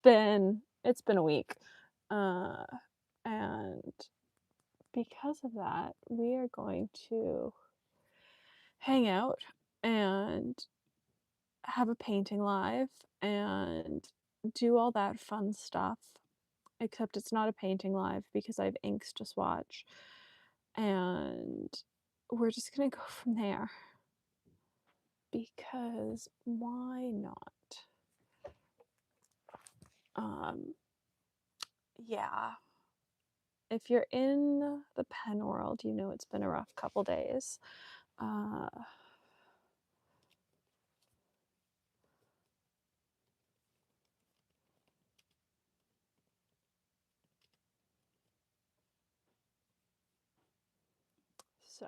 been a week. Uh, and because of that, we are going to hang out and have a painting live and do all that fun stuff. Except it's not a painting live because I have inks to swatch. And we're just gonna go from there because why not? Um, yeah. If you're in the pen world, you know it's been a rough couple days. Uh, so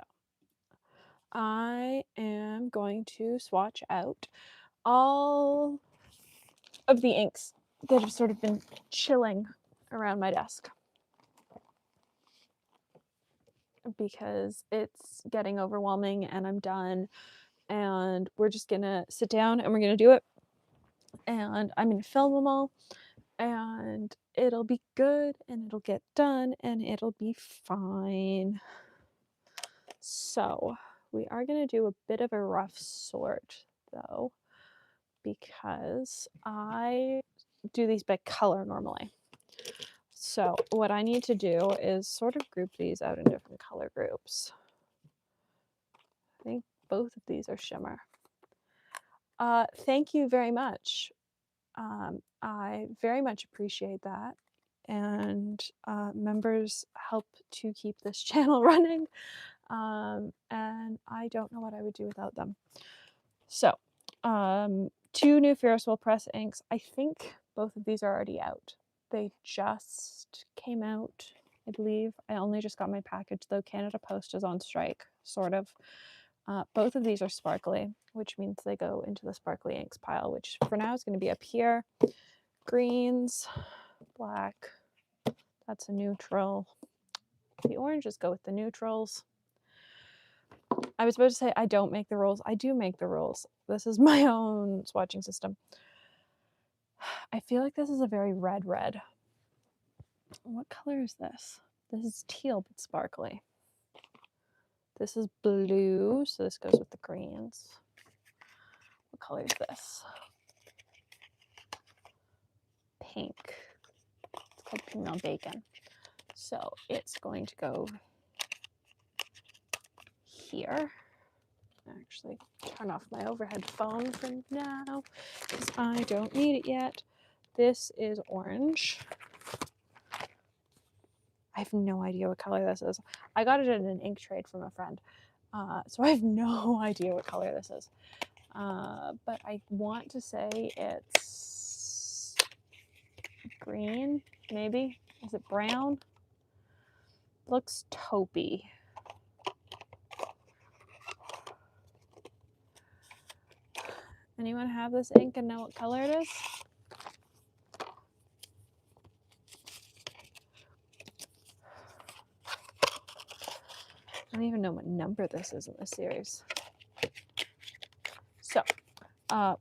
I am going to swatch out all of the inks that have sort of been chilling around my desk because it's getting overwhelming and I'm done, and we're just gonna sit down and we're gonna do it, and I'm gonna film them all, and it'll be good and it'll get done and it'll be fine. So we are going to do a bit of a rough sort though, because I do these by color normally. So what I need to do is sort of group these out in different color groups. I think both of these are shimmer. Thank you very much. I very much appreciate that. And members help to keep this channel running. And I don't know what I would do without them. So, 2 new Ferris Wheel Press inks. I think both of these are already out. They just came out, I believe. I only just got my package though. Canada Post is on strike, sort of. Both of these are sparkly, which means they go into the sparkly inks pile, which for now is going to be up here. Greens, black, that's a neutral. The oranges go with the neutrals. I was about to say I don't make the rules. I do make the rules. This is my own swatching system. I feel like this is a very red. What color is this? This is teal but sparkly. This is blue, so this goes with the greens. What color is this? Pink. It's called female bacon. So it's going to go here. Actually, turn off my overhead phone for now because I don't need it yet. This is orange. I have no idea what color this is. I got it in an ink trade from a friend, so I have no idea what color this is. But I want to say it's green, maybe. Is it brown? Looks taupey. Anyone have this ink and know what color it is? I don't even know what number this is in this series. So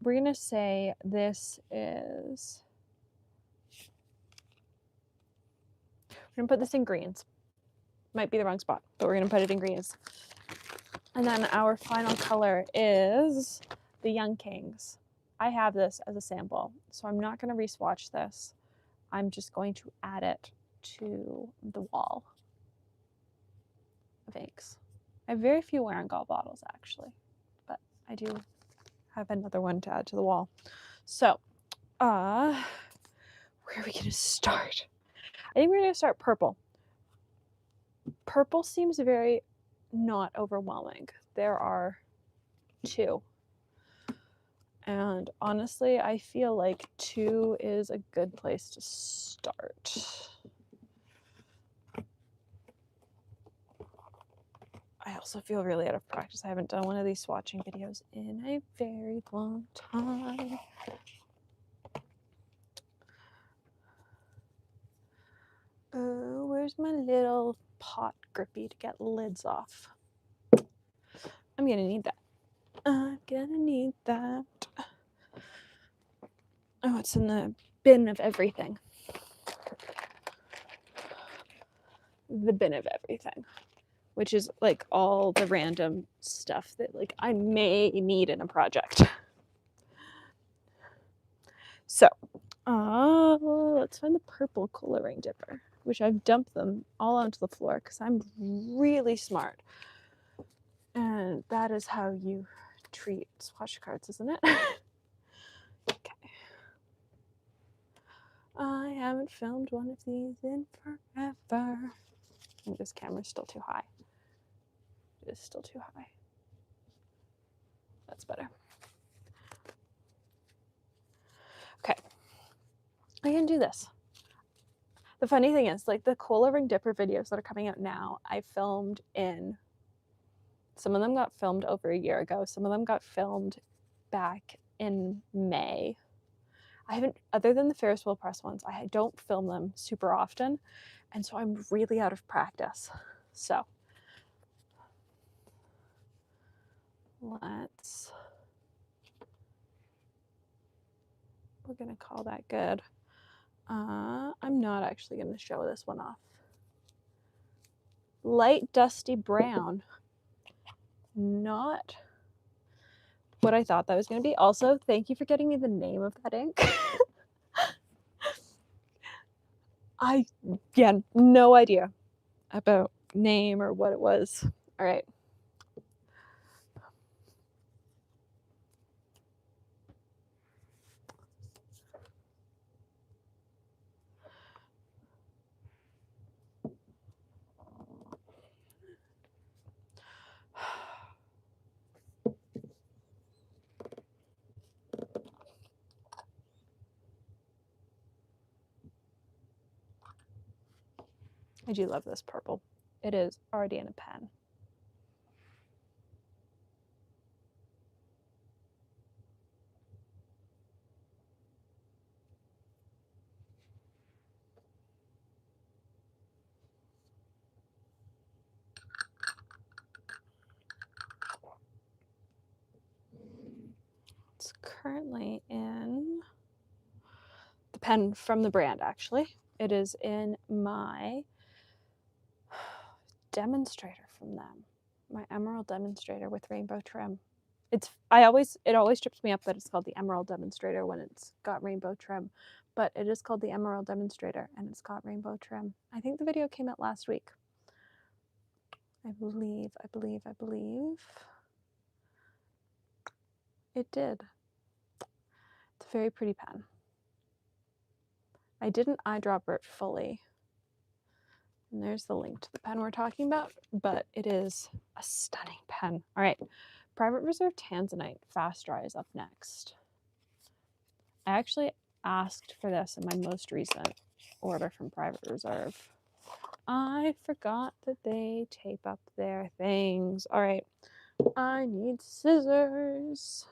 we're gonna say this is, we're gonna put this in greens. Might be the wrong spot, but we're gonna put it in greens. And then our final color is the Young Kings. I have this as a sample, so I'm not gonna re-swatch this. I'm just going to add it to the wall of inks. I have very few Warengall bottles actually, but I do have another one to add to the wall. So, where are we gonna start? I think we're gonna start purple. Purple seems very not overwhelming. There are 2. And honestly, I feel like 2 is a good place to start. I also feel really out of practice. I haven't done one of these swatching videos in a very long time. Oh, where's my little pot grippy to get lids off? I'm gonna need that. I'm gonna need that. Oh, it's in the bin of everything. The bin of everything, which is like all the random stuff that like I may need in a project. So let's find the purple coloring dipper, which I've dumped them all onto the floor because I'm really smart. And that is how you treat swatch cards, isn't it? Okay. I haven't filmed one of these in forever. I think this camera's still too high. It is still too high. That's better. Okay. I can do this. The funny thing is, like the coloring dipper videos that are coming out now, I filmed in, some of them got filmed over a year ago. Some of them got filmed back in May. I haven't, other than the Ferris wheel press ones, I don't film them super often. And so I'm really out of practice. So we're gonna call that good. I'm not actually gonna show this one off. Light dusty brown. Not what I thought that was gonna be. Also, thank you for getting me the name of that ink. I, yeah, no idea about name or what it was. All right. I do love this purple. It is already in a pen. It's currently in the pen from the brand, actually. It is in my demonstrator from them, my emerald demonstrator with rainbow trim. It always trips me up that it's called the emerald demonstrator when it's got rainbow trim, but it is called the emerald demonstrator and it's got rainbow trim. I think the video came out last week. I believe it did. It's a very pretty pen. I didn't eyedropper it fully. And there's the link to the pen we're talking about, but it is a stunning pen. All right, Private Reserve Tanzanite Fast Dry is up next. I actually asked for this in my most recent order from Private Reserve. I forgot that they tape up their things. All right, I need scissors.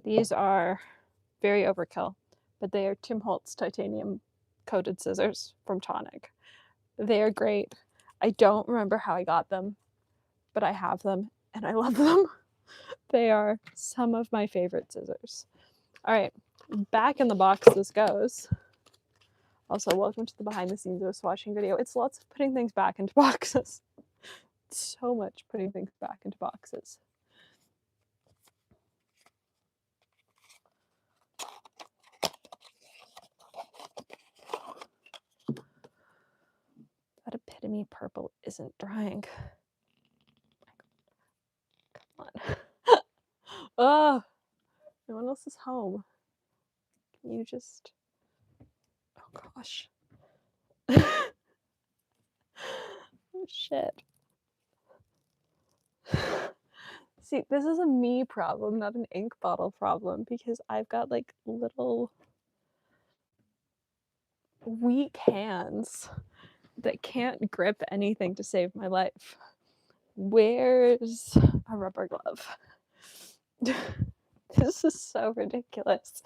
These are very overkill, but they are Tim Holtz titanium coated scissors from Tonic. They are great. I don't remember how I got them, but I have them and I love them. They are some of my favorite scissors. All right, back in the box this goes. Also, welcome to the behind the scenes of a swatching video. It's lots of putting things back into boxes. So much putting things back into boxes. That epitome purple isn't drying. Come on. Oh, no one else is home. Can you just, oh gosh. Oh shit. See, this is a me problem, not an ink bottle problem, because I've got like little weak hands that can't grip anything to save my life. Where's a rubber glove? This is so ridiculous.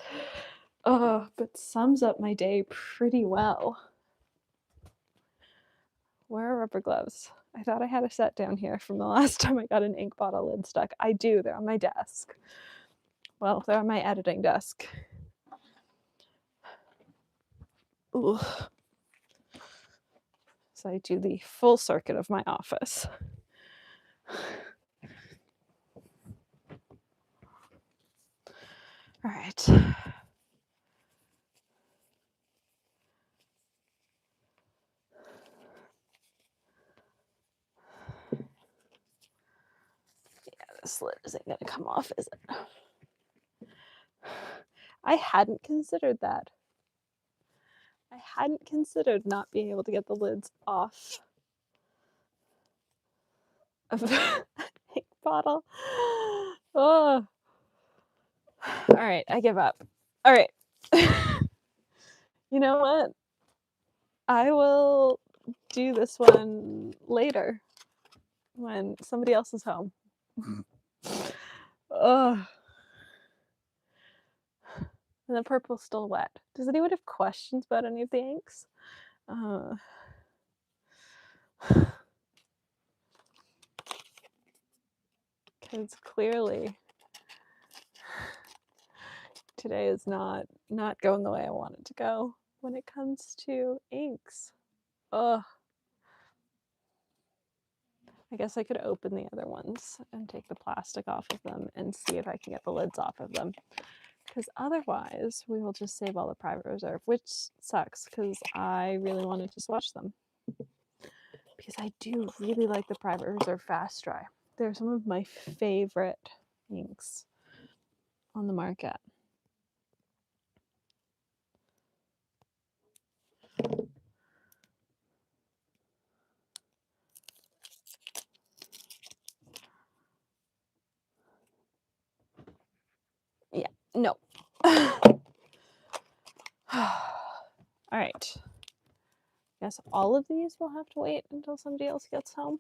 But sums up my day pretty well. Where are rubber gloves? I thought I had a set down here from the last time I got an ink bottle lid stuck. I do, they're on my desk. Well, they're on my editing desk. Ooh. So I do the full circuit of my office. All right. This lid isn't gonna come off, is it? I hadn't considered that. I hadn't considered not being able to get the lids off of the ink bottle. Oh. All right, I give up. All right. You know what? I will do this one later when somebody else is home. Ugh. And the purple's still wet. Does anyone have questions about any of the inks? Because clearly today is not going the way I want it to go when it comes to inks. Ugh. I guess I could open the other ones and take the plastic off of them and see if I can get the lids off of them. Because otherwise, we will just save all the private reserve, which sucks because I really wanted to swatch them. Because I do really like the private reserve fast dry. They're some of my favorite inks on the market. Yeah, no. All right. Guess all of these will have to wait until somebody else gets home.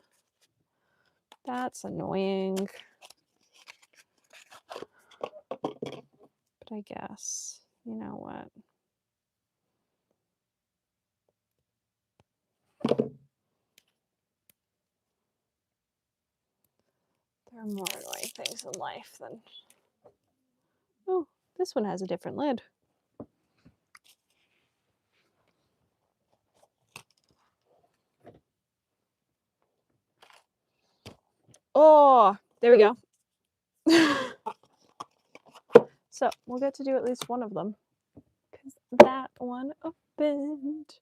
That's annoying. But I guess, you know what? There are more annoying things in life than... Oh, this one has a different lid. Oh, there we go. So we'll get to do at least one of them because that one opened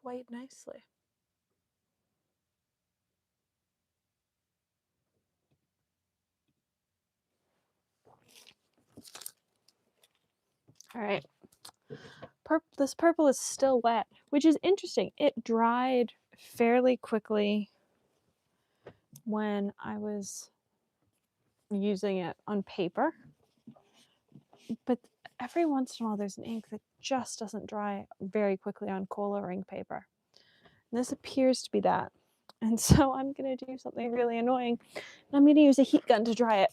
quite nicely. All right. This purple is still wet, which is interesting. It dried fairly quickly when I was using it on paper, but every once in a while there's an ink that just doesn't dry very quickly on cola or ink paper. And this appears to be that. And so I'm going to do something really annoying. I'm going to use a heat gun to dry it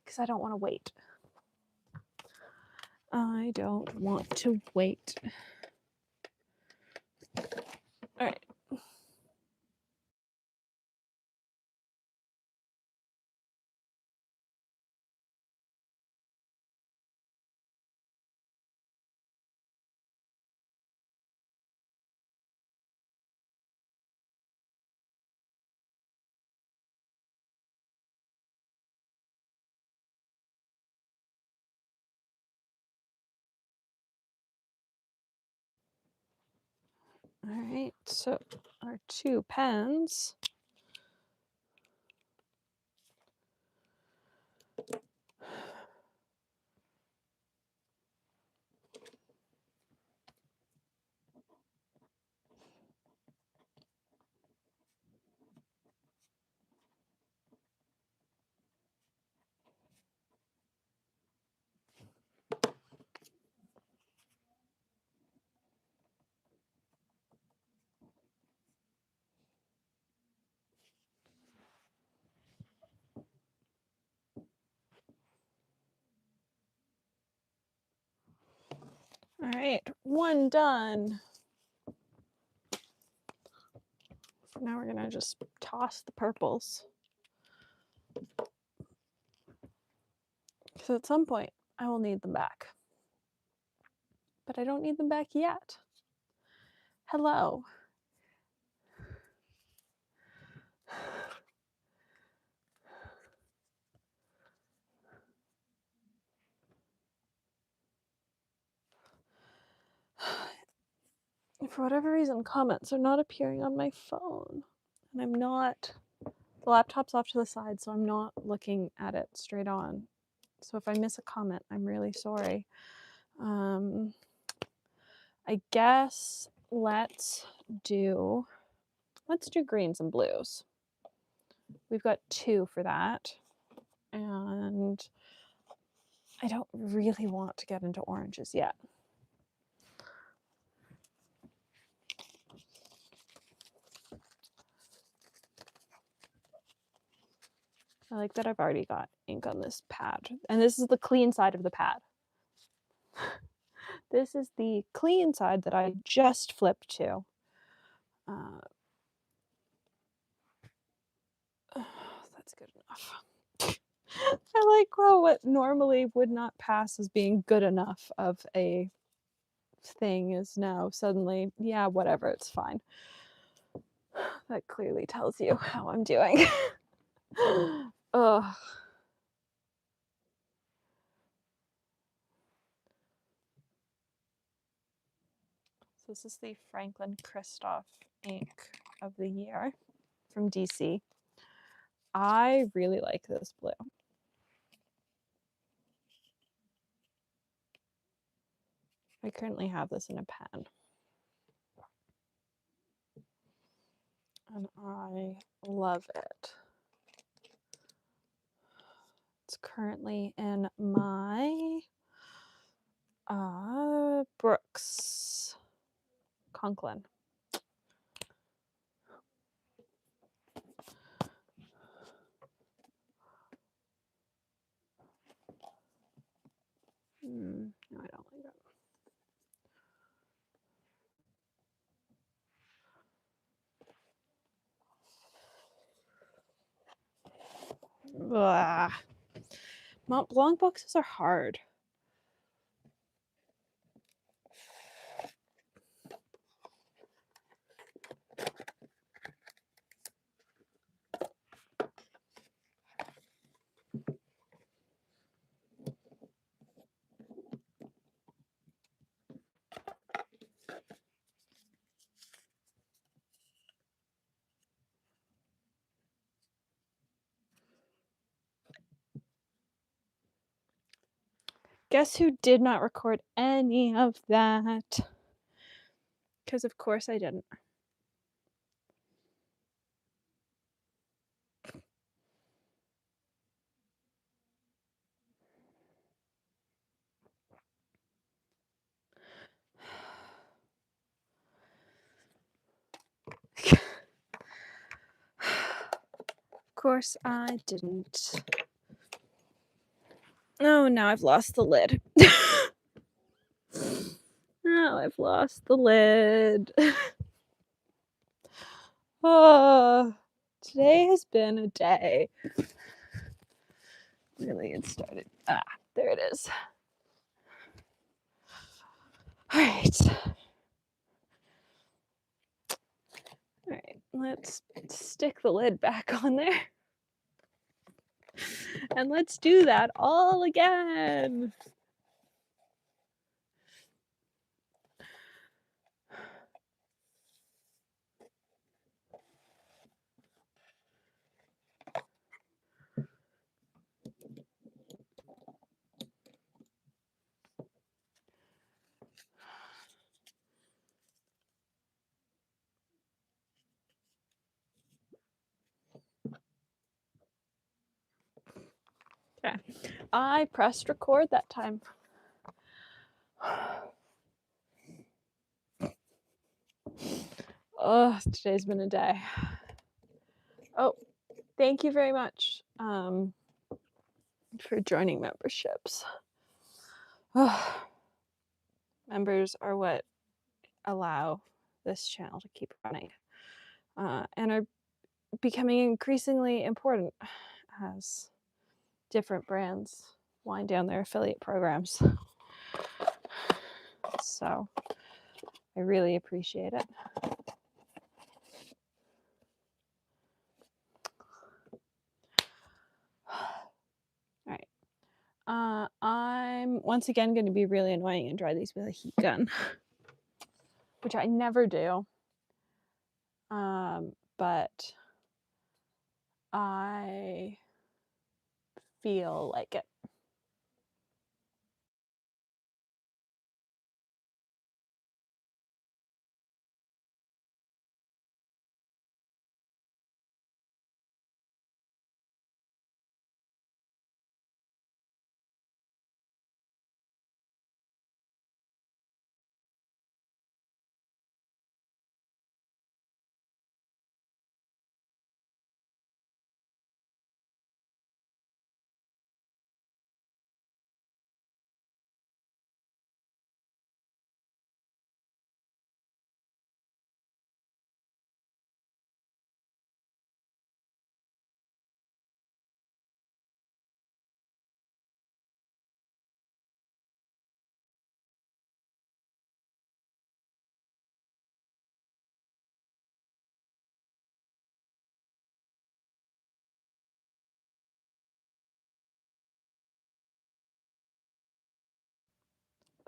because I don't want to wait. I don't want to wait. All right. All right, so our two pens. All right, one done. Now we're gonna just toss the purples. Because at some point I will need them back. But I don't need them back yet. Hello. For whatever reason, comments are not appearing on my phone. And I'm not, the laptop's off to the side, so I'm not looking at it straight on. So if I miss a comment, I'm really sorry. I guess let's do greens and blues. We've got 2 for that. And I don't really want to get into oranges yet. I like that I've already got ink on this pad. And this is the clean side of the pad. This is the clean side that I just flipped to. That's good enough. I like what normally would not pass as being good enough of a thing is now suddenly, yeah, whatever, it's fine. That clearly tells you how I'm doing. Ugh. So this is the Franklin Christoph ink of the year from DC. I really like this blue. I currently have this in a pen. And I love it. It's currently in my Brooks Conklin. No, I don't like it. Ugh. Mont Blanc boxes are hard. Guess who did not record any of that? Because of course I didn't. Of course I didn't. Oh, now I've lost the lid. Now I've lost the lid. Oh, today has been a day. Really, it started. There it is. All right. All right, let's stick the lid back on there. And let's do that all again. Okay, I pressed record that time. Oh, today's been a day. Oh, thank you very much for joining memberships. Oh, Members are what allow this channel to keep running, and are becoming increasingly important as different brands wind down their affiliate programs. So I really appreciate it. All right. I'm once again going to be really annoying and dry these with a heat gun, which I never do. But I feel like it.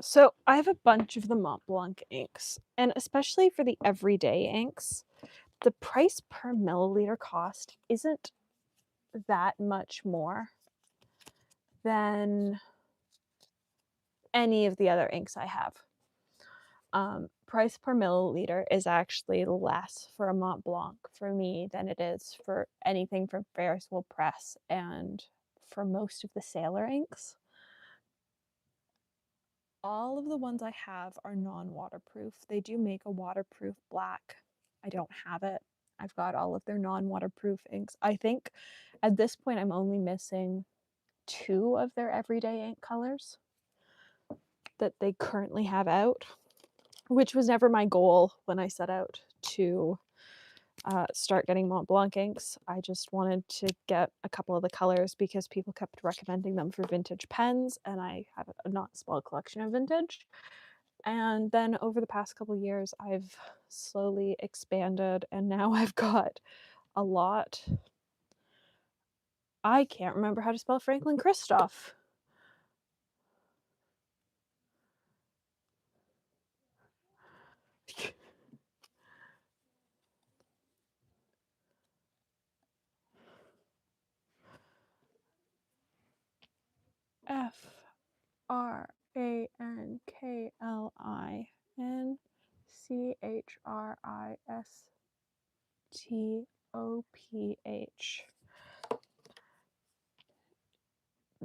So I have a bunch of the Mont Blanc inks, and especially for the everyday inks, the price per milliliter cost isn't that much more than any of the other inks I have. Price per milliliter is actually less for a Mont Blanc for me than it is for anything from Ferris Wheel Press and for most of the Sailor inks. All of the ones I have are non-waterproof. They do make a waterproof black. I don't have it. I've got all of their non-waterproof inks. I think at this point I'm only missing 2 of their everyday ink colors that they currently have out, which was never my goal when I set out to start getting Mont Blanc inks. I just wanted to get a couple of the colors because people kept recommending them for vintage pens, and I have a not small collection of vintage. And then over the past couple of years, I've slowly expanded, and now I've got a lot. I can't remember how to spell Franklin Christoph. Franklinchristoph.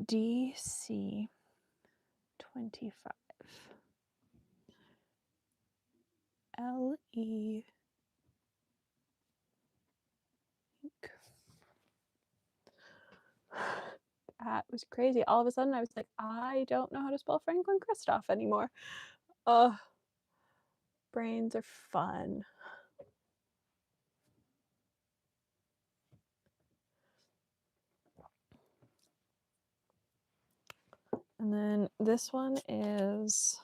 DC 25 LE. That was crazy. All of a sudden I was like, I don't know how to spell Franklin Christoph anymore. Ugh. Brains are fun. And then this one is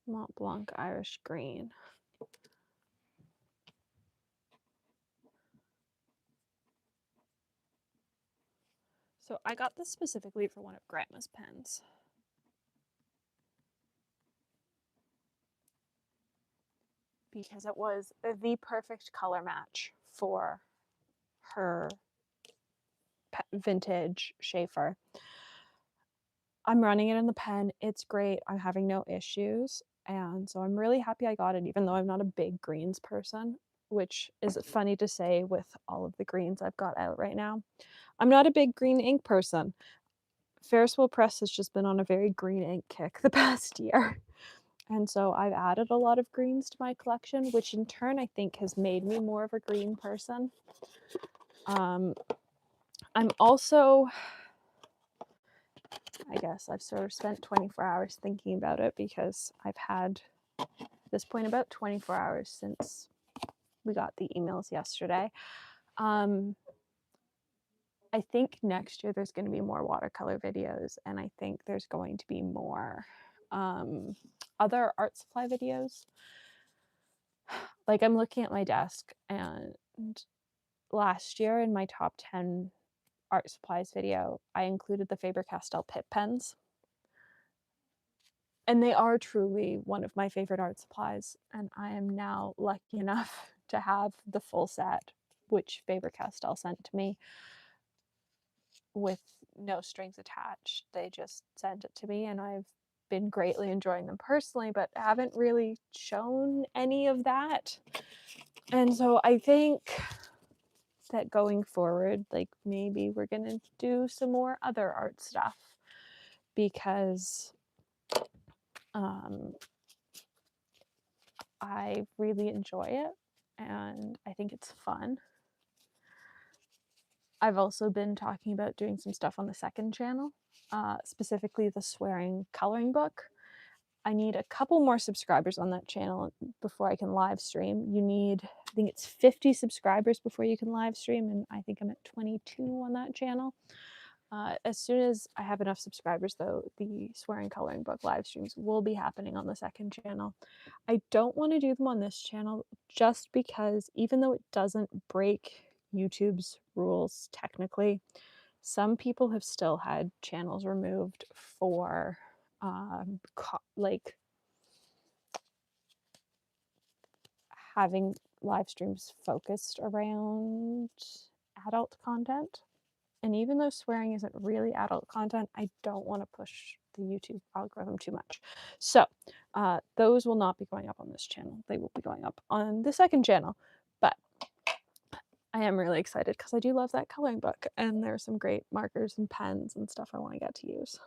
Mont Blanc Irish Green. So I got this specifically for one of Grandma's pens. Because it was the perfect color match for her vintage Schaefer. I'm running it in the pen. It's great. I'm having no issues. And so I'm really happy I got it, even though I'm not a big greens person, which is funny to say with all of the greens I've got out right now. I'm not a big green ink person. Ferris Wheel Press has just been on a very green ink kick the past year. And so I've added a lot of greens to my collection, which in turn I think has made me more of a green person. I'm also, I guess I've sort of spent 24 hours thinking about it because I've had at this point about 24 hours since we got the emails yesterday. I think next year there's going to be more watercolor videos, and I think there's going to be more other art supply videos. Like, I'm looking at my desk, and last year in my top 10 art supplies video, I included the Faber-Castell Pitt pens. And they are truly one of my favorite art supplies, and I am now lucky enough to have the full set, which Faber-Castell sent to me with no strings attached. They just sent it to me, and I've been greatly enjoying them personally, but haven't really shown any of that. And so I think that going forward, like, maybe we're gonna do some more other art stuff, because I really enjoy it and I think it's fun. I've also been talking about doing some stuff on the second channel, specifically the swearing coloring book. I need a couple more subscribers on that channel before I can live stream. You need, I think it's 50 subscribers before you can live stream, and I think I'm at 22 on that channel. As soon as I have enough subscribers, though, the swearing coloring book live streams will be happening on the second channel. I don't want to do them on this channel just because, even though it doesn't break YouTube's rules technically, some people have still had channels removed for like having live streams focused around adult content. And even though swearing isn't really adult content, I don't want to push the YouTube algorithm too much. So those will not be going up on this channel. They will be going up on the second channel. But I am really excited because I do love that coloring book. And there's some great markers and pens and stuff I want to get to use.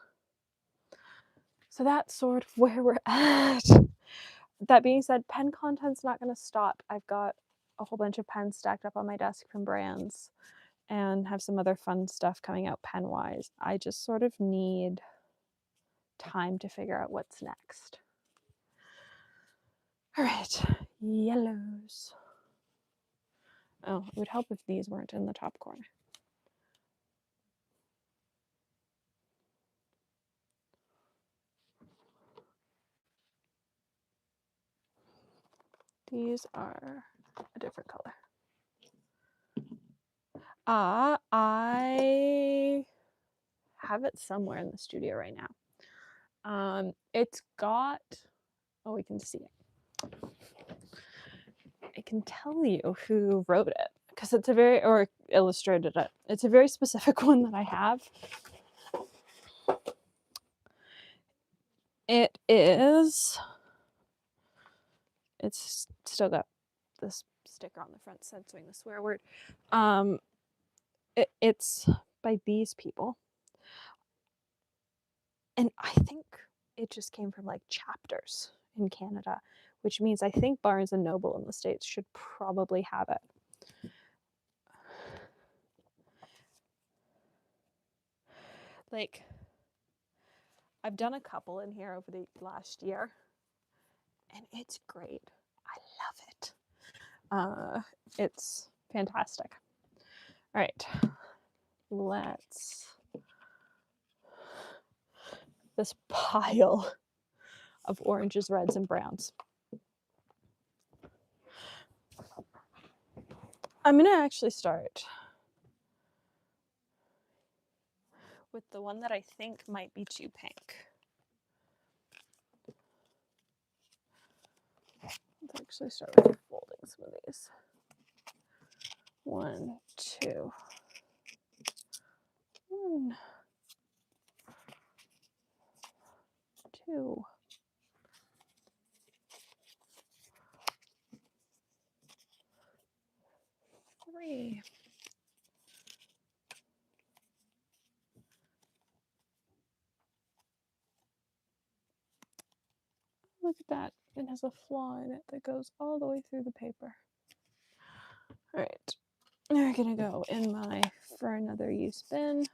So that's sort of where we're at. That being said, pen content's not going to stop. I've got a whole bunch of pens stacked up on my desk from brands, and have some other fun stuff coming out pen-wise. I just sort of need time to figure out what's next. All right, yellows. Oh, it would help if these weren't in the top corner. These are a different color. I have it somewhere in the studio right now. It's got, oh, we can see it. I can tell you who wrote it because it's a very, or illustrated it. It's a very specific one that I have. It is, it's still got this sticker on the front censoring the swear word. It's by these people. And I think it just came from like chapters in Canada, which means I think Barnes and Noble in the States should probably have it. Like, I've done a couple in here over the last year, and it's great. I love it. It's fantastic. All right, let's, this pile of oranges, reds, and browns. I'm gonna actually start with the one that I think might be too pink. Let's actually start with folding some of these. 1, 2. 1, 2. 3. Look at that. It has a flaw in it that goes all the way through the paper. All right. We're gonna go in my for another use bin.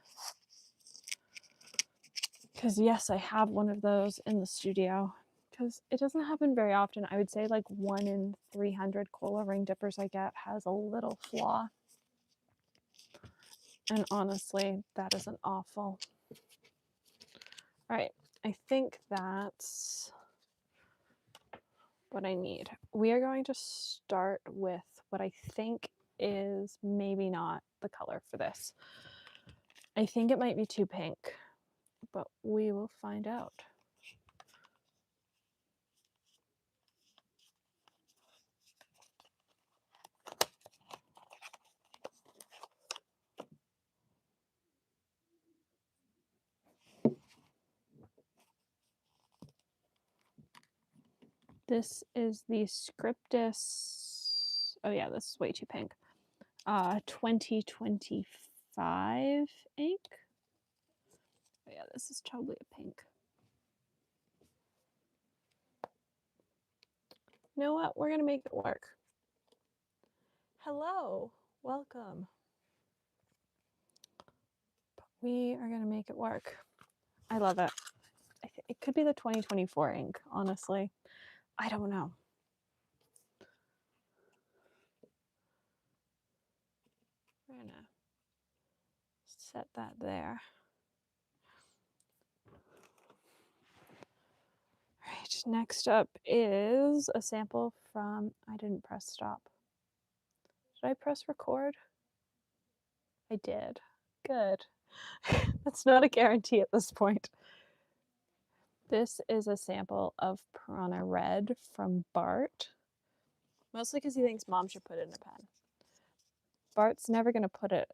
Because yes, I have one of those in the studio. Because it doesn't happen very often. I would say like 1 in 300 cola ring dippers I get has a little flaw. And honestly, that isn't awful. All right, I think that's what I need. We are going to start with what I think is maybe not the color for this. I think it might be too pink, but we will find out. This is the Scriptus. Oh yeah, this is way too pink. 2025 ink. Oh yeah, this is totally a pink. You know what? We're gonna make it work. Hello, welcome. We are gonna make it work. I love it. It could be the 2024 ink, honestly. I don't know. We're gonna set that there. All right, next up is a sample from, I didn't press stop. Did I press record? I did. Good. That's not a guarantee at this point. This is a sample of Piranha Red from Bart. Mostly because he thinks mom should put it in a pen. Bart's never going to put it.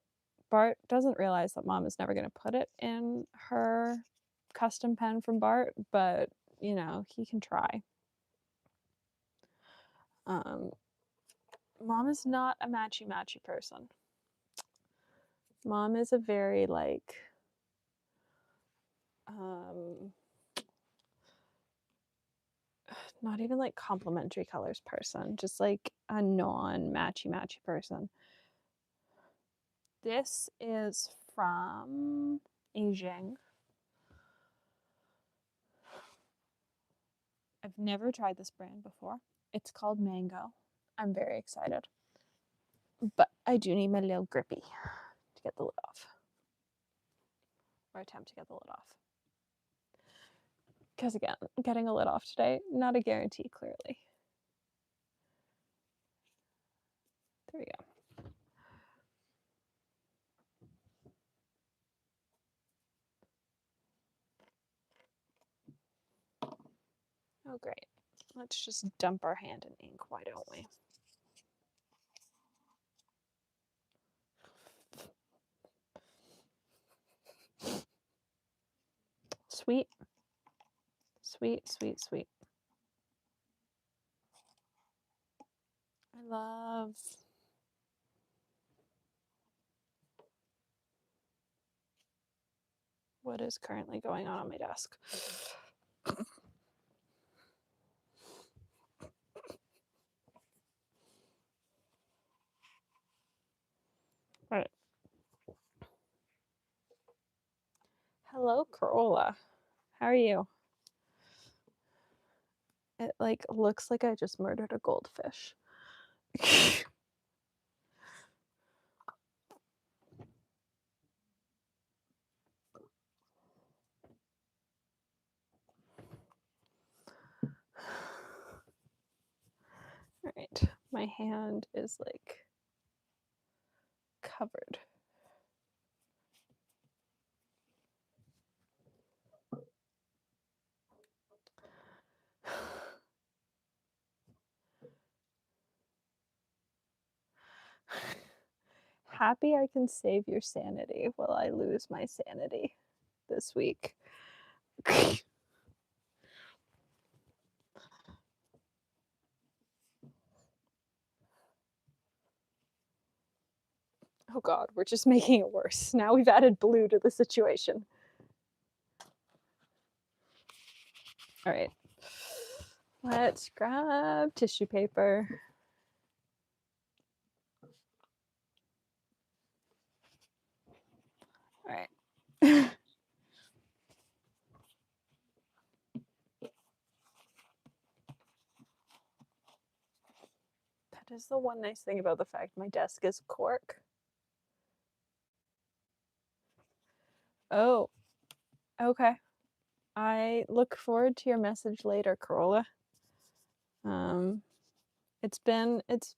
Bart doesn't realize that mom is never going to put it in her custom pen from Bart, but you know, he can try. Mom is not a matchy-matchy person. Mom is a very like not even like complementary colors person, just like a non-matchy-matchy person. This is from Beijing. I've never tried this brand before. It's called Mango. I'm very excited. But I do need my little grippy to get the lid off. Or attempt to get the lid off. Because again, getting a lid off today, not a guarantee, clearly. There we go. Oh, great. Let's just dump our hand in ink, why don't we? Sweet. Sweet, sweet, sweet. I love what is currently going on my desk. All right. Hello, Corolla. How are you? It like looks like I just murdered a goldfish. All right, my hand is like covered. Happy I can save your sanity while I lose my sanity this week. Oh god, we're just making it worse. Now we've added blue to the situation. All right. Let's grab tissue paper. All right. That is the one nice thing about the fact my desk is cork. Oh, okay. I look forward to your message later, Corolla. It's been it's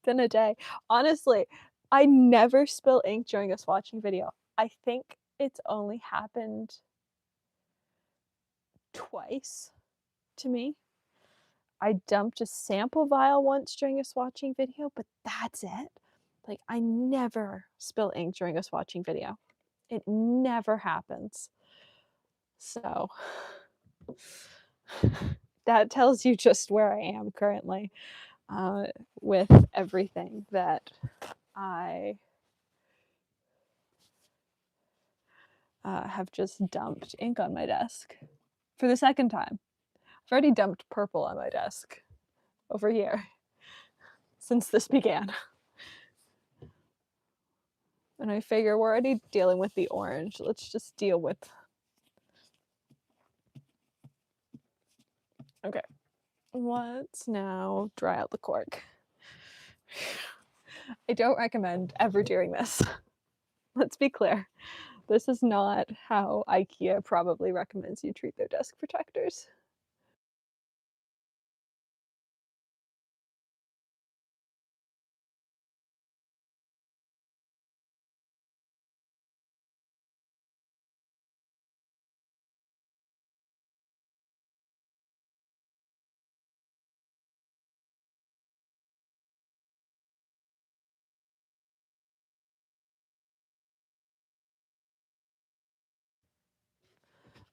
been a day. Honestly, I never spill ink during a swatching video. I think it's only happened twice to me. I dumped a sample vial once during a swatching video, but that's it. Like, I never spill ink during a swatching video. It never happens. So that tells you just where I am currently with everything that I have just dumped ink on my desk for the second time. I've already dumped purple on my desk over here since this began. And I figure we're already dealing with the orange. Let's just deal with... Okay. Let's now dry out the cork. I don't recommend ever doing this. Let's be clear. This is not how IKEA probably recommends you treat their desk protectors.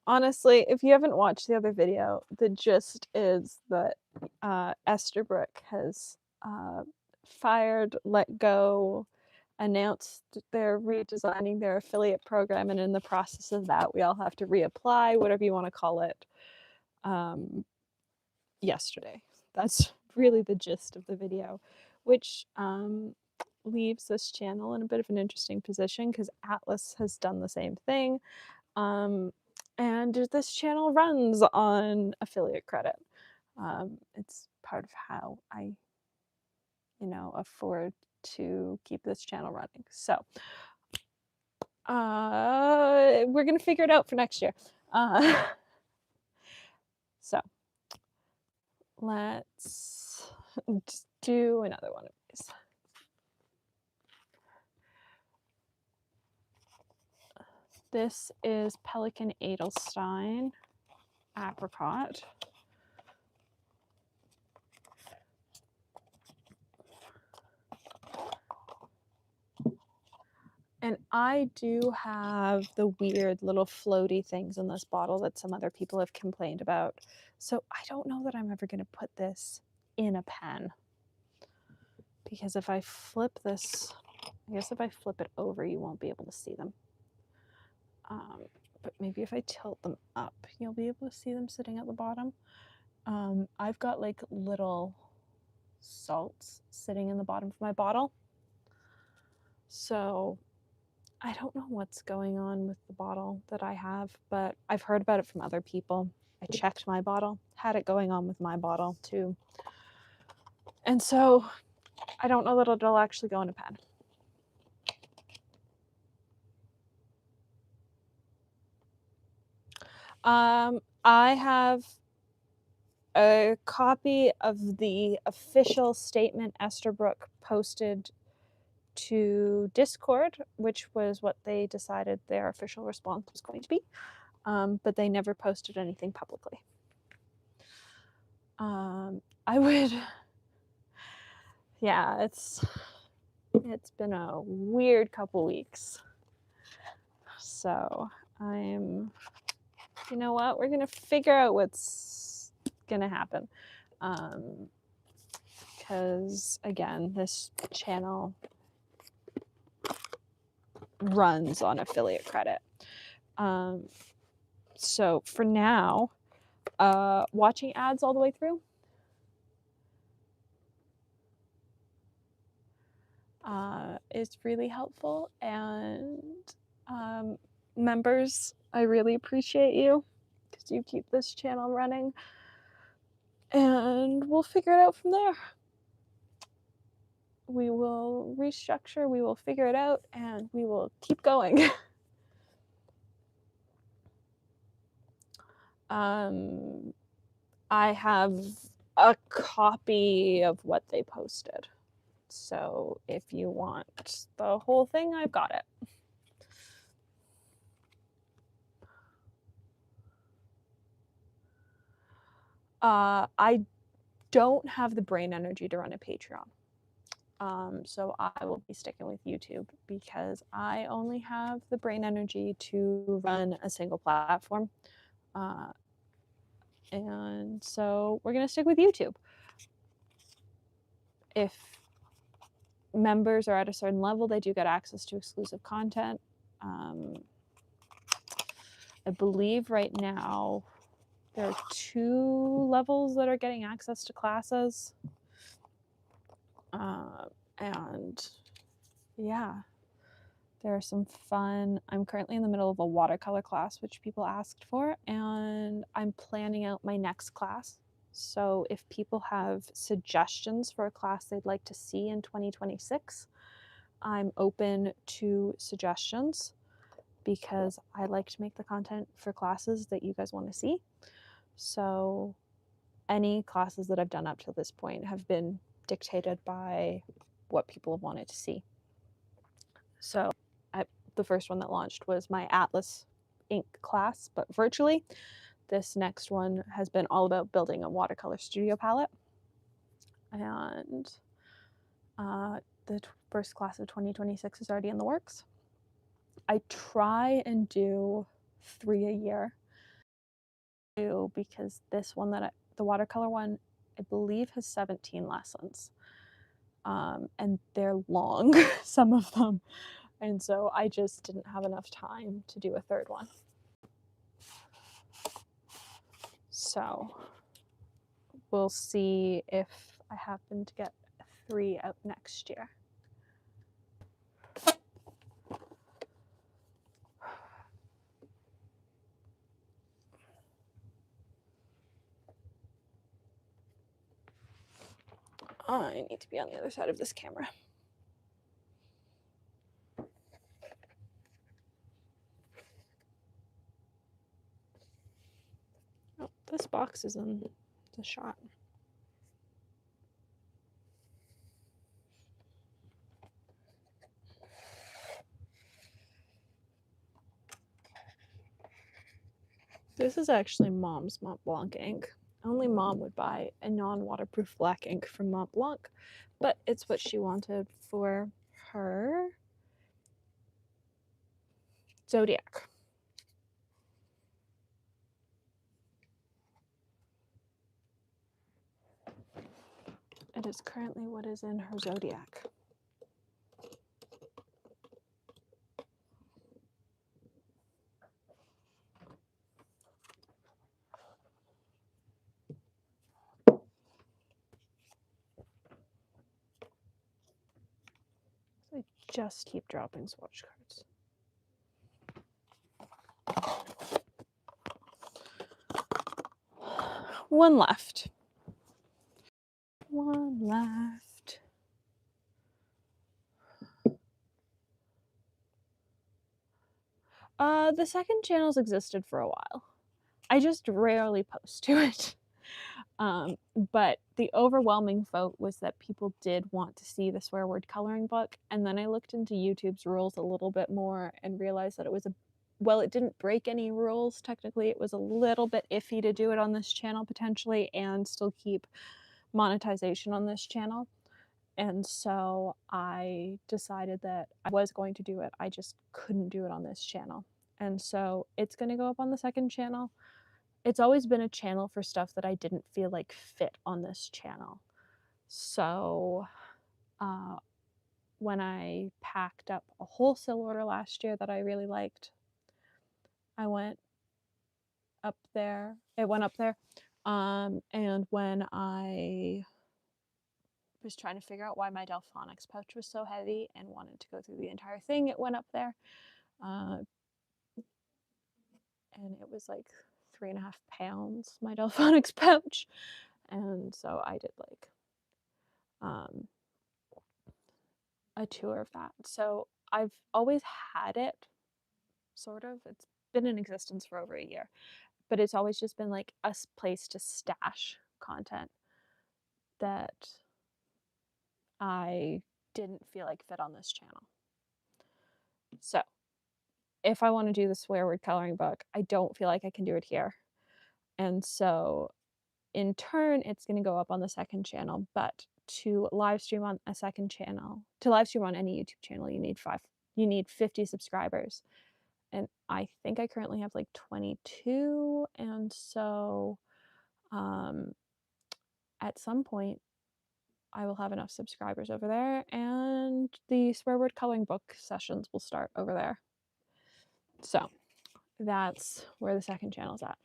Honestly, if you haven't watched the other video, the gist is that Esterbrook has fired, let go, announced they're redesigning their affiliate program, and in the process of that, we all have to reapply, whatever you want to call it, yesterday. That's really the gist of the video, which leaves this channel in a bit of an interesting position because Atlas has done the same thing. And this channel runs on affiliate credit. It's part of how I, afford to keep this channel running. So we're gonna figure it out for next year. So let's do another one of these. This is Pelican Edelstein Apricot. And I do have the weird little floaty things in this bottle that some other people have complained about. So I don't know that I'm ever going to put this in a pen. Because if I flip this, I guess if I flip it over, you won't be able to see them. But maybe if I tilt them up, you'll be able to see them sitting at the bottom. I've got like little salts sitting in the bottom of my bottle. So I don't know what's going on with the bottle that I have, but I've heard about it from other people. I checked my bottle, had it going on with my bottle too. And so I don't know that it'll actually go in a pen. I have a copy of the official statement Esterbrook posted to Discord, which was what they decided their official response was going to be, but they never posted anything publicly. I would, yeah, it's been a weird couple weeks. So you know what? We're gonna figure out what's gonna happen. Because again, this channel runs on affiliate credit. So for now, watching ads all the way through is really helpful. And members, I really appreciate you because you keep this channel running. and we'll figure it out from there. We will restructure, we will figure it out, and we will keep going. I have a copy of what they posted. So if you want the whole thing, I've got it. I don't have the brain energy to run a Patreon. So I will be sticking with YouTube because I only have the brain energy to run a single platform. And so we're going to stick with YouTube. If members are at a certain level, they do get access to exclusive content. I believe right now there are 2 levels that are getting access to classes. And yeah, there are some fun. I'm currently in the middle of a watercolor class, which people asked for, and I'm planning out my next class. So if people have suggestions for a class they'd like to see in 2026, I'm open to suggestions because I like to make the content for classes that you guys want to see. So any classes that I've done up to this point have been dictated by what people have wanted to see. So the first one that launched was my Atlas ink class, but virtually. This next one has been all about building a watercolor studio palette. And the first class of 2026 is already in the works. I try and do 3 a year because this one the watercolor one, I believe has 17 lessons. And they're long, some of them. And so I just didn't have enough time to do a 3rd one. So we'll see if I happen to get 3 out next year. I need to be on the other side of this camera. Oh, this box is in the shot. This is actually Mom's Mont Blanc ink. Only Mom would buy a non-waterproof black ink from Mont Blanc, but it's what she wanted for her Zodiac. It is currently what is in her Zodiac. I just keep dropping swatch cards. One left. One left. The second channel's existed for a while. I just rarely post to it. But the overwhelming vote was that people did want to see the swear word coloring book. And then I looked into YouTube's rules a little bit more and realized that it was it didn't break any rules. Technically, it was a little bit iffy to do it on this channel potentially and still keep monetization on this channel. And so I decided that I was going to do it. I just couldn't do it on this channel. And so it's going to go up on the second channel. It's always been a channel for stuff that I didn't feel like fit on this channel. So when I packed up a wholesale order last year that I really liked, I went up there. It went up there. And when I was trying to figure out why my Delphonics pouch was so heavy and wanted to go through the entire thing, it went up there. And it was like 3.5 pounds, my Delphonics pouch. and so I did like a tour of that. So I've always had it, sort of. It's been in existence for over a year, but it's always just been like a place to stash content that I didn't feel like fit on this channel. So if I want to do the swear word coloring book, I don't feel like I can do it here. And so in turn, it's going to go up on the second channel, but to live stream on a second channel, to live stream on any YouTube channel, you need 50 subscribers. And I think I currently have like 22. And so at some point, I will have enough subscribers over there, and the swear word coloring book sessions will start over there. So that's where the second channel's at.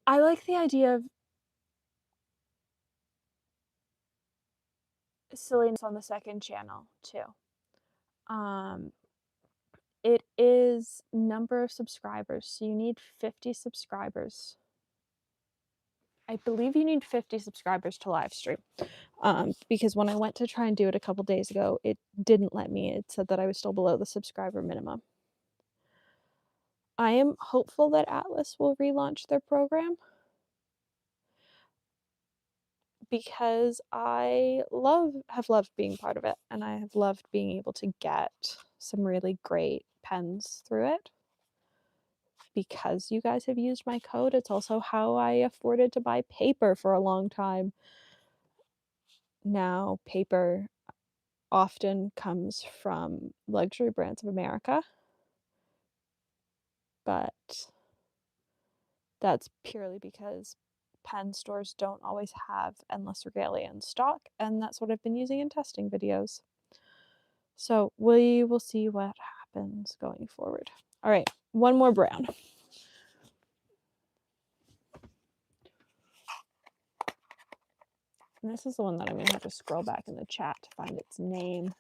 I like the idea of silliness on the second channel too. It is number of subscribers, so you need 50 subscribers. I believe you need 50 subscribers to live stream. Because when I went to try and do it a couple days ago, it didn't let me. It said that I was still below the subscriber minimum. I am hopeful that Atlas will relaunch their program, because I have loved being part of it, and I have loved being able to get some really great pens through it. Because you guys have used my code, it's also how I afforded to buy paper for a long time. Now, paper often comes from Luxury Brands of America, but that's purely because pen stores don't always have Endless Regalia in stock, and that's what I've been using in testing videos. So we will see what happens going forward. All right, one more brown. And this is the one that I'm going to have to scroll back in the chat to find its name.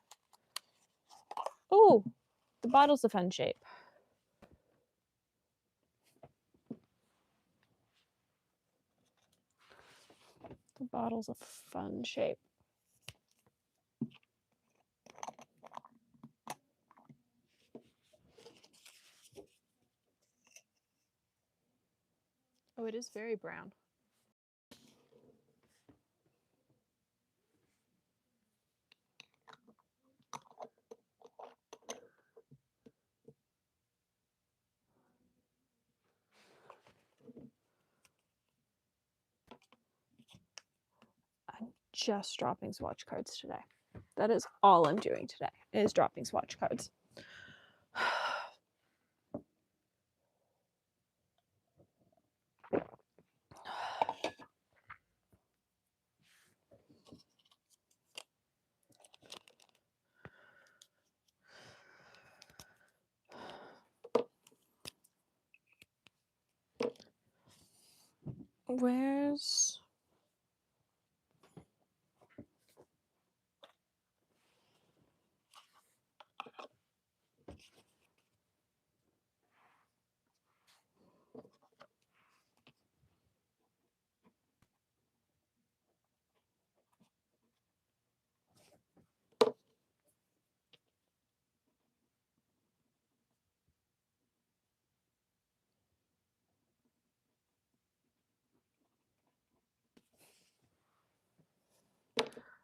Oh, the bottle's a fun shape. The bottle's a fun shape. Oh, it is very brown. I'm just dropping swatch cards today. That is all I'm doing today, is dropping swatch cards. Where's...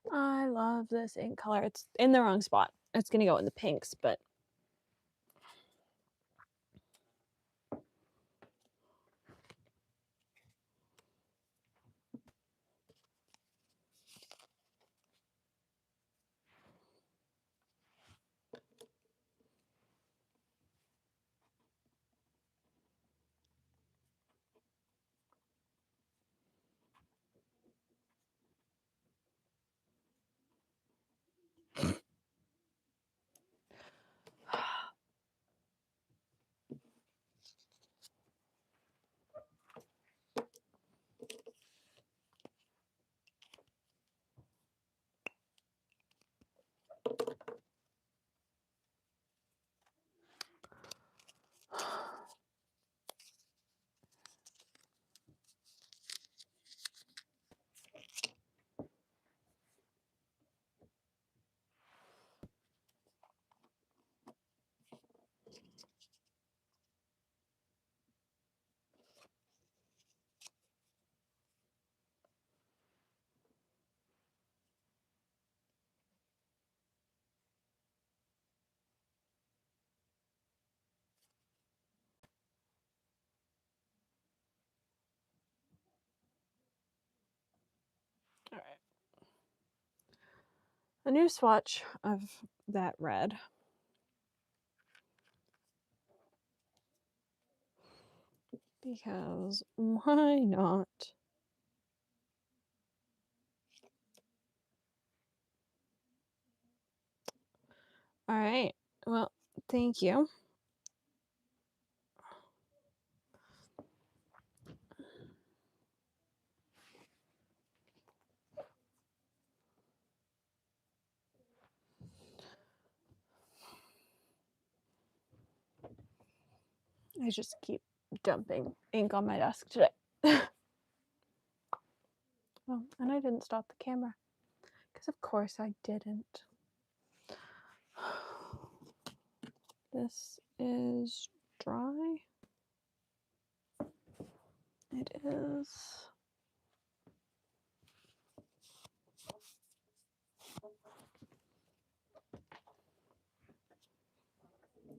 I love this ink color. It's in the wrong spot. It's gonna go in the pinks, but a new swatch of that red. Because why not? All right. Well, thank you. I just keep dumping ink on my desk today. Oh, and I didn't stop the camera. Because of course I didn't. This is dry. It is.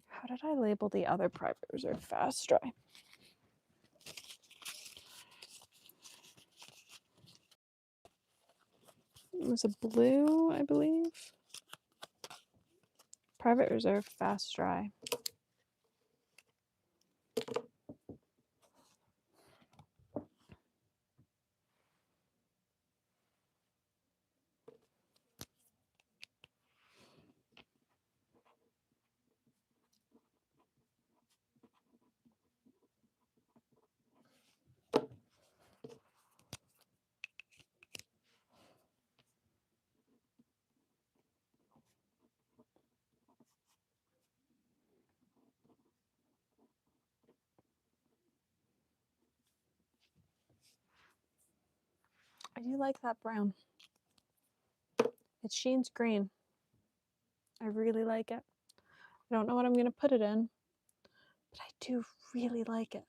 How did I label the other Private Reserve Fast Dry? It was a blue, I believe. Private Reserve Fast Dry. I do like that brown. It's Sheen's green. I really like it. I don't know what I'm going to put it in, but I do really like it.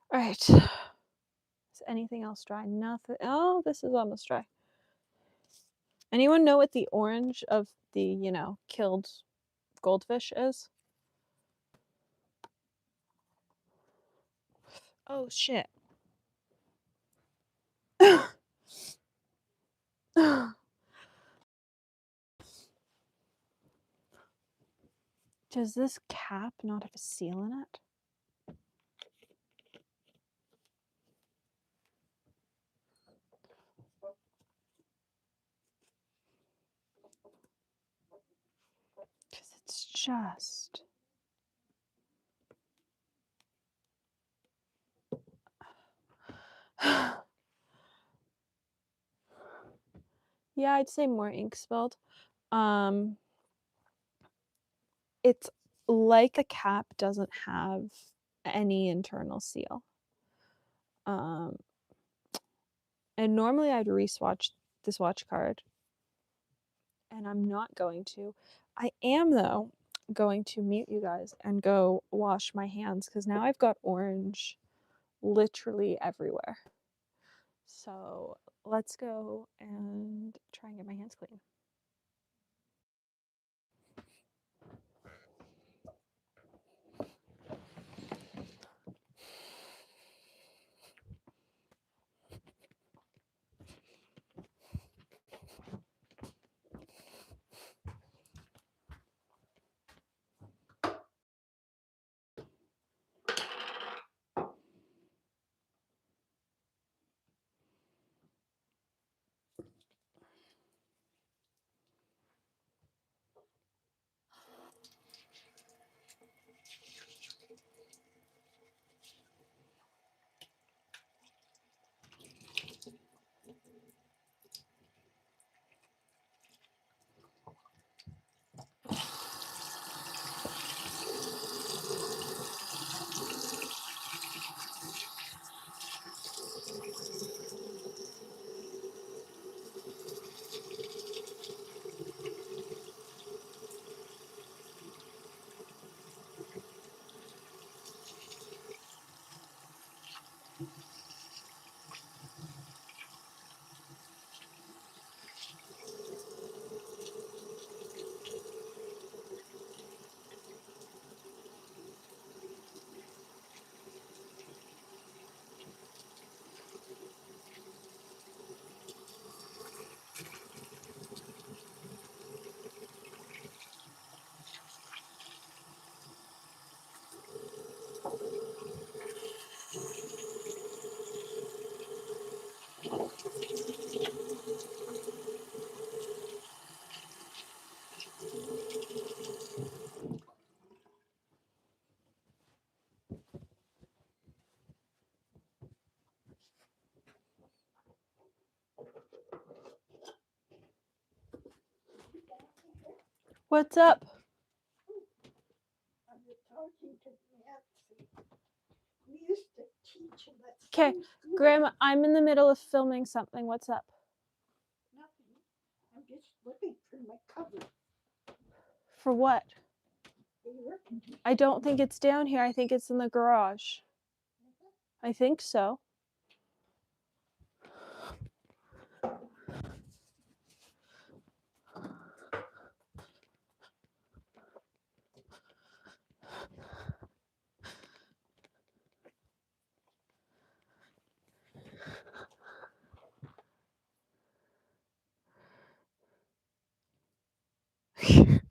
All right. Is anything else dry? Nothing. Oh, this is almost dry. Anyone know what the orange of the, killed goldfish is? Oh, shit. Does this cap not have a seal in it? Because it's just... Yeah, I'd say more ink spilled. It's like the cap doesn't have any internal seal. And normally I'd re-swatch the swatch card, and I'm not going to. I am, though, going to mute you guys and go wash my hands because now I've got orange literally everywhere. So let's go and try and get my hands clean. What's up? I'm talking to Nancy. We used to teach in that Okay, same school. Grandma, I'm in the middle of filming something. What's up? Nothing. I'm just looking for my cover. For what? Are you working? I don't think it's down here. I think it's in the garage. I think so.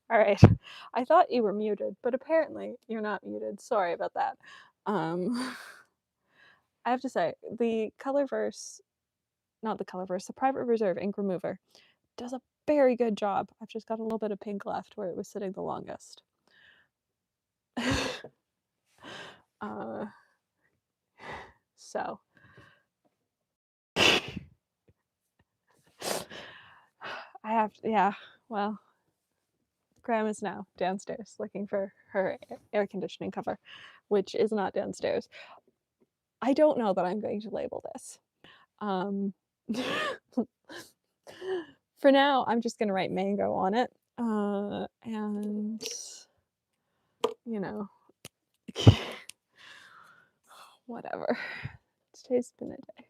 All right. I thought you were muted, but apparently you're not muted. Sorry about that. I have to say, the Colorverse, not the Colorverse, the Private Reserve ink remover does a very good job. I've just got a little bit of pink left where it was sitting the longest. So I have to, yeah, well, Grandma's now downstairs looking for her air conditioning cover, which is not downstairs. I don't know that I'm going to label this. For now, I'm just going to write mango on it. And, you know, whatever. Today's been a day.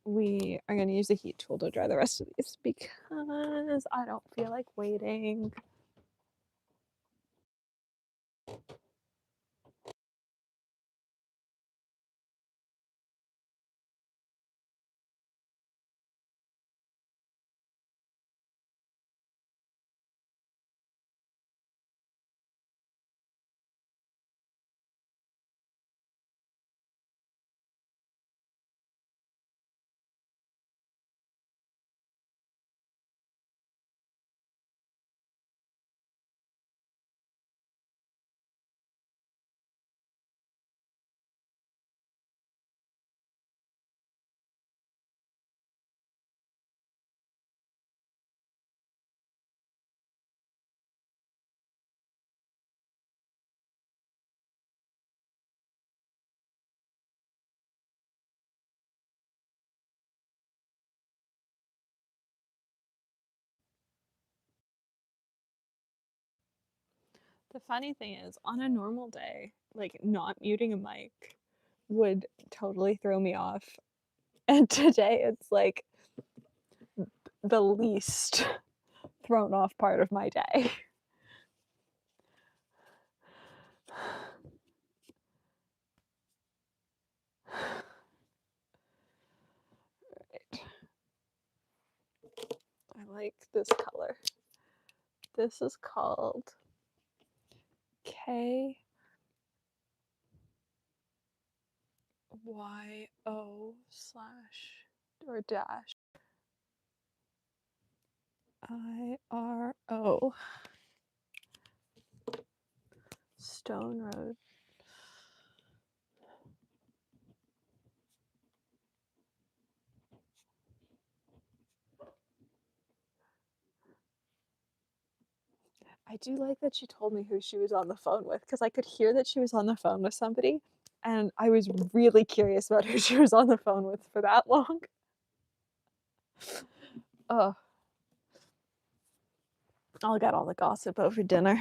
We are going to use the heat tool to dry the rest of these because I don't feel like waiting. The funny thing is, on a normal day, like not muting a mic would totally throw me off. And today it's like the least thrown off part of my day. Right. I like this color. This is called KYO slash or dash IRO Stone Road. I do like that she told me who she was on the phone with because I could hear that she was on the phone with somebody, and I was really curious about who she was on the phone with for that long. Oh, I'll get all the gossip over dinner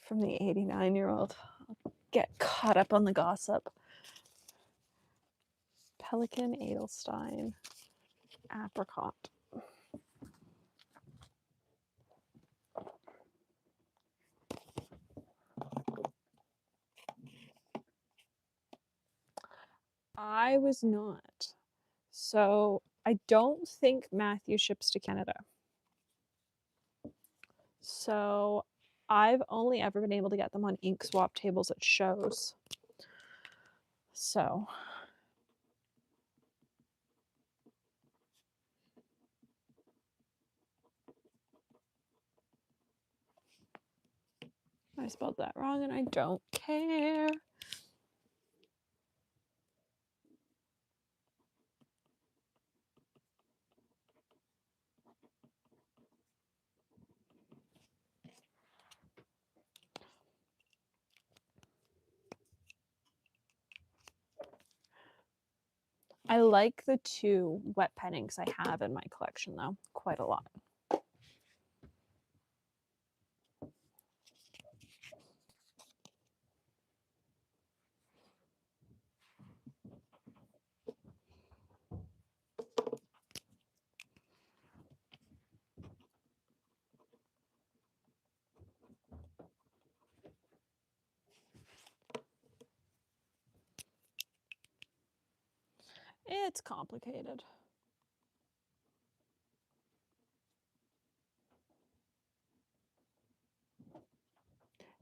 from the 89-year-old. I'll get caught up on the gossip. Pelican Edelstein apricot. I was not. So I don't think Matthew ships to Canada. So I've only ever been able to get them on ink swap tables at shows. So I spelled that wrong and I don't care. I like the 2 wet pen inks I have in my collection though, quite a lot. It's complicated.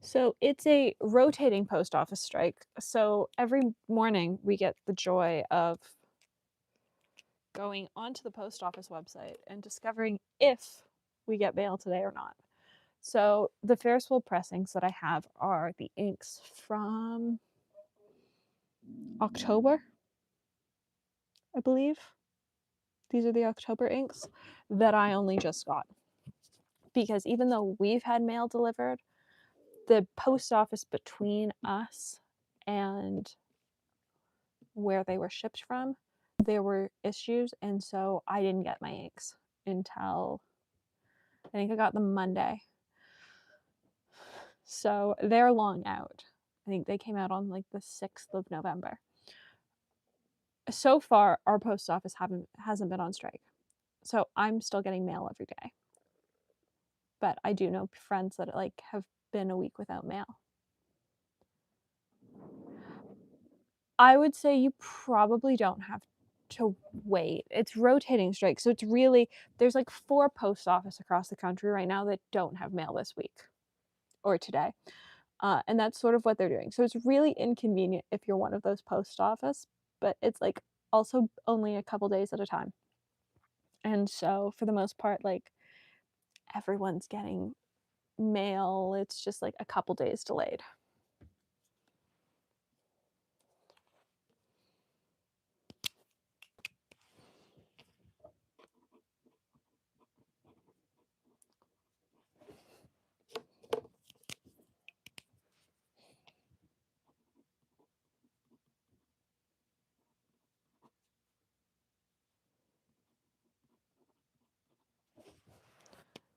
So it's a rotating post office strike. So every morning we get the joy of going onto the post office website and discovering if we get mail today or not. So the Ferris wheel pressings that I have are the inks from October, I believe. These are the October inks that I only just got. Because even though we've had mail delivered, the post office between us and where they were shipped from, there were issues, and so I didn't get my inks until I think I got them Monday. So they're long out. I think they came out on like the 6th of November. So far, our post office hasn't been on strike. So I'm still getting mail every day. But I do know friends that like have been a week without mail. I would say you probably don't have to wait. It's rotating strike. So it's really, there's like 4 post office across the country right now that don't have mail this week or today. And that's sort of what they're doing. So it's really inconvenient if you're one of those post office, but it's like also only a couple days at a time. And so for the most part, like everyone's getting mail. It's just like a couple days delayed.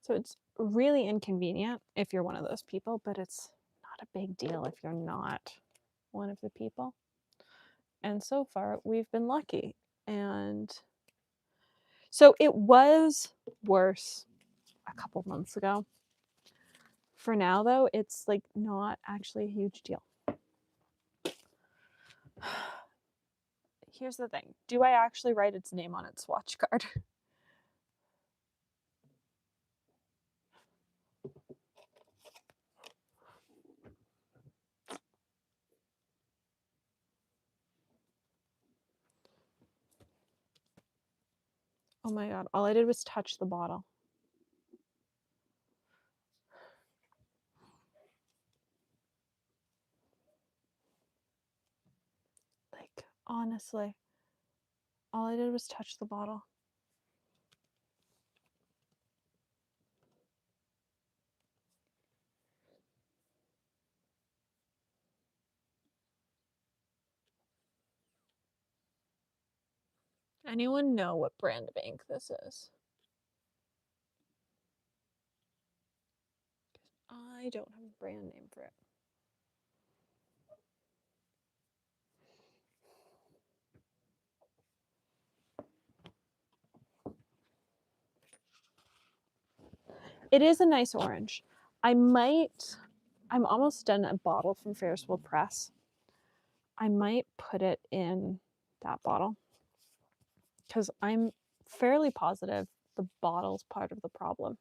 So it's really inconvenient if you're one of those people, but it's not a big deal if you're not one of the people. And so far, we've been lucky. And so it was worse a couple months ago. For now, though, it's like not actually a huge deal. Here's the thing. Do I actually write its name on its swatch card? Oh my god, all I did was touch the bottle. Like, honestly, all I did was touch the bottle. Anyone know what brand of ink this is? I don't have a brand name for it. It is a nice orange. I'm almost done a bottle from Ferris Wheel Press. I might put it in that bottle because I'm fairly positive the bottle's part of the problem.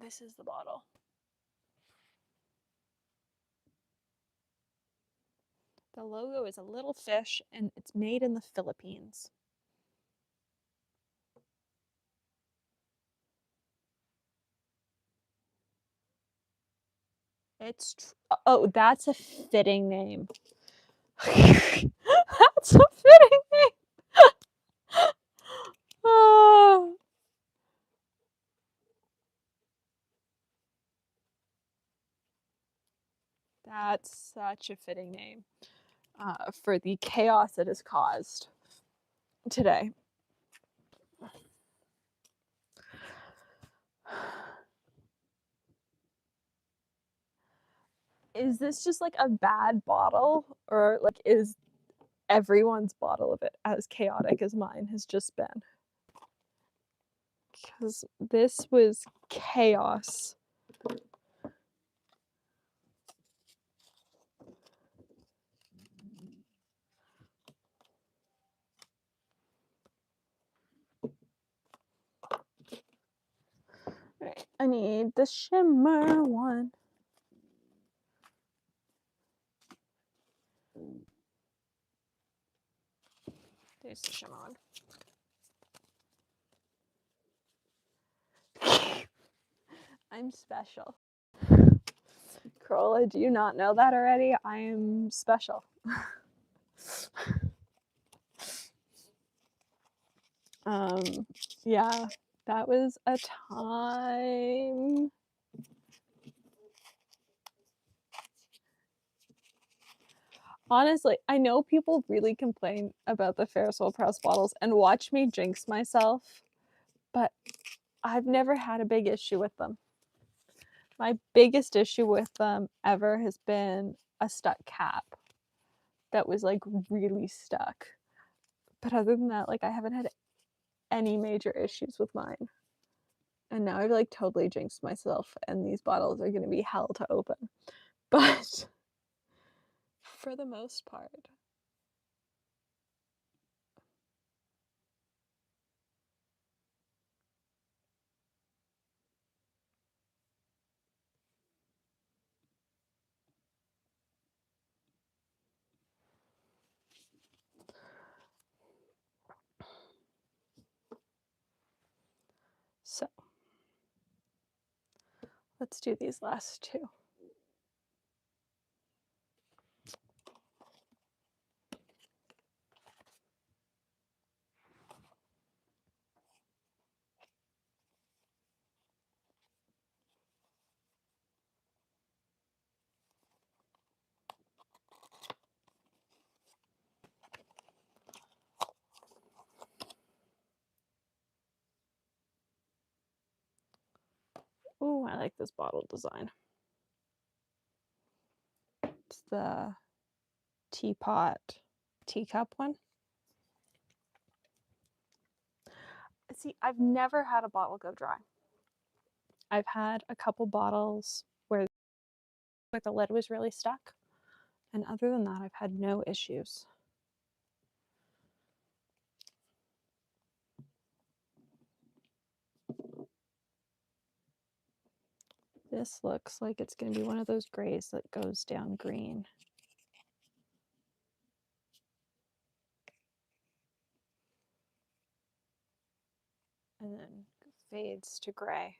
This is the bottle. The logo is a little fish and it's made in the Philippines. Oh, that's a fitting name. That's a fitting name. Oh, that's such a fitting name for the chaos it has caused today. Is this just like a bad bottle, or like is everyone's bottle of it as chaotic as mine has just been? Because this was chaos. Right, I need the shimmer one. There's the shimmer one. I'm special. Corolla, do you not know that already? I am special. Yeah, that was a time. Honestly, I know people really complain about the Ferris wheel press bottles and watch me jinx myself, but I've never had a big issue with them. My biggest issue with them ever has been a stuck cap that was like really stuck. But other than that, like I haven't had any major issues with mine. And now I've like totally jinxed myself, and these bottles are going to be hell to open. But for the most part, so let's do these last two. Ooh, I like this bottle design. It's the teacup one. See, I've never had a bottle go dry. I've had a couple bottles where the lid was really stuck, and other than that, I've had no issues. This looks like it's going to be one of those grays that goes down green. And then fades to gray.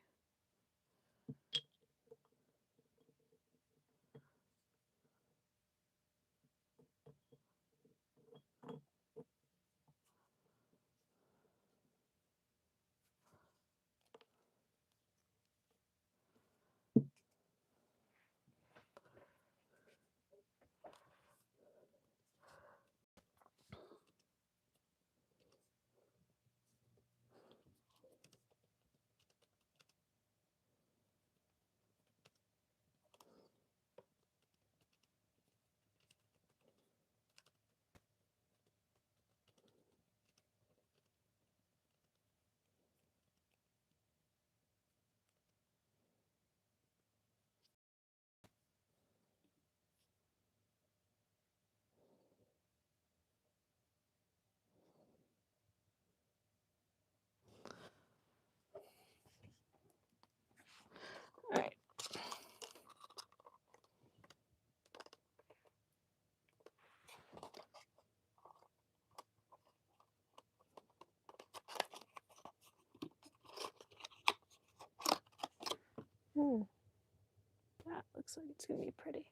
Ooh, that looks like it's gonna be pretty.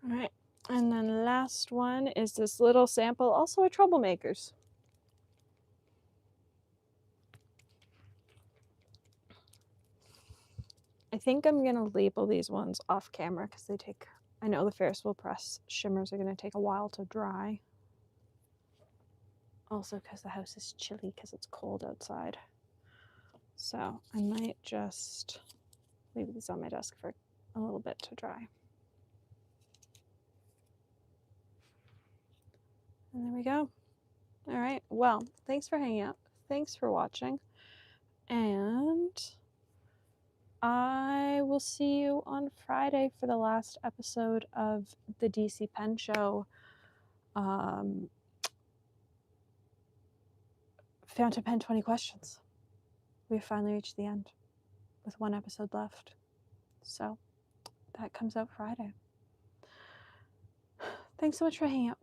All right, and then last one is this little sample, also a Troublemakers. I think I'm gonna label these ones off camera because they take, I know the Ferris wheel press shimmers are gonna take a while to dry. Also because the house is chilly because it's cold outside. So I might just leave these on my desk for a little bit to dry. And there we go. All right, well, thanks for hanging out. Thanks for watching. And I will see you on Friday for the last episode of the DC Pen Show. Fountain Pen 20 questions. We've finally reached the end with one episode left. So that comes out Friday. Thanks so much for hanging out.